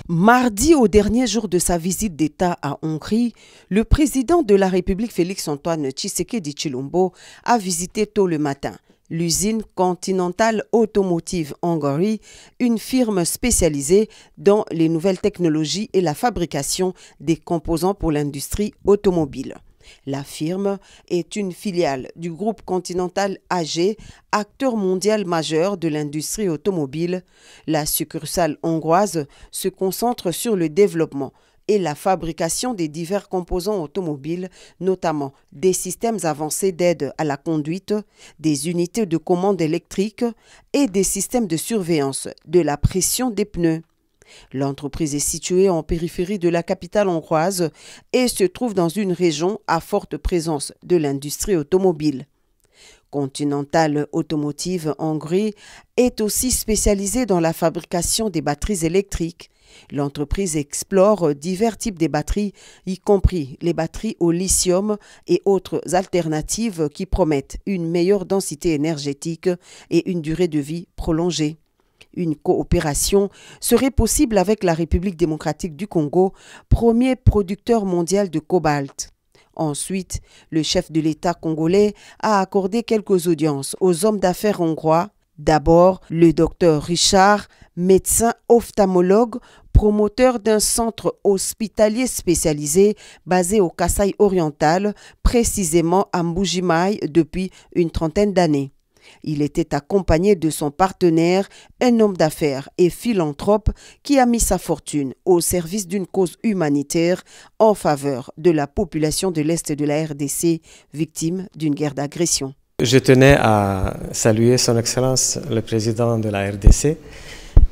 Mardi, au dernier jour de sa visite d'État à Hongrie, le président de la République Félix-Antoine Tshisekedi Tshilombo a visité tôt le matin l'usine Continental Automotive Hungary, une firme spécialisée dans les nouvelles technologies et la fabrication des composants pour l'industrie automobile. La firme est une filiale du groupe Continental AG, acteur mondial majeur de l'industrie automobile. La succursale hongroise se concentre sur le développement et la fabrication des divers composants automobiles, notamment des systèmes avancés d'aide à la conduite, des unités de commande électrique et des systèmes de surveillance de la pression des pneus. L'entreprise est située en périphérie de la capitale hongroise et se trouve dans une région à forte présence de l'industrie automobile. Continental Automotive Hongrie est aussi spécialisée dans la fabrication des batteries électriques. L'entreprise explore divers types de batteries, y compris les batteries au lithium et autres alternatives qui promettent une meilleure densité énergétique et une durée de vie prolongée. Une coopération serait possible avec la République démocratique du Congo, premier producteur mondial de cobalt. Ensuite, le chef de l'État congolais a accordé quelques audiences aux hommes d'affaires hongrois. D'abord, le docteur Richard, médecin ophtalmologue, promoteur d'un centre hospitalier spécialisé basé au Kasaï oriental, précisément à Mbuji-Mayi depuis une trentaine d'années. Il était accompagné de son partenaire, un homme d'affaires et philanthrope qui a mis sa fortune au service d'une cause humanitaire en faveur de la population de l'Est de la RDC, victime d'une guerre d'agression. Je tenais à saluer son Excellence le président de la RDC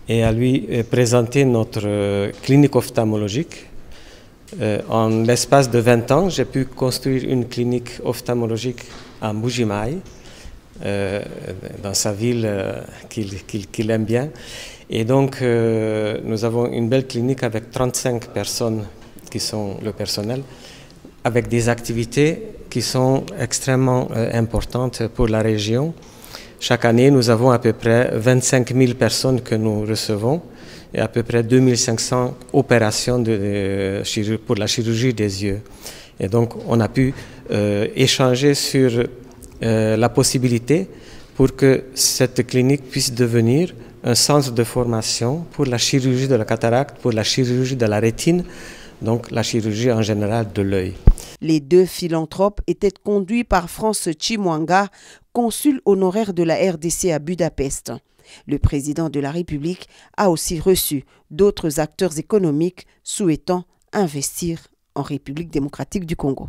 et à lui présenter notre clinique ophtalmologique. En l'espace de 20 ans, j'ai pu construire une clinique ophtalmologique à Mbuji-Mayi, dans sa ville qu'il aime bien. Et donc, nous avons une belle clinique avec 35 personnes qui sont le personnel, avec des activités qui sont extrêmement importantes pour la région. Chaque année, nous avons à peu près 25 000 personnes que nous recevons et à peu près 2500 opérations pour la chirurgie des yeux. Et donc, on a pu échanger sur la possibilité pour que cette clinique puisse devenir un centre de formation pour la chirurgie de la cataracte, pour la chirurgie de la rétine, donc la chirurgie en général de l'œil. Les deux philanthropes étaient conduits par France Chimwanga, consul honoraire de la RDC à Budapest. Le président de la République a aussi reçu d'autres acteurs économiques souhaitant investir en République démocratique du Congo.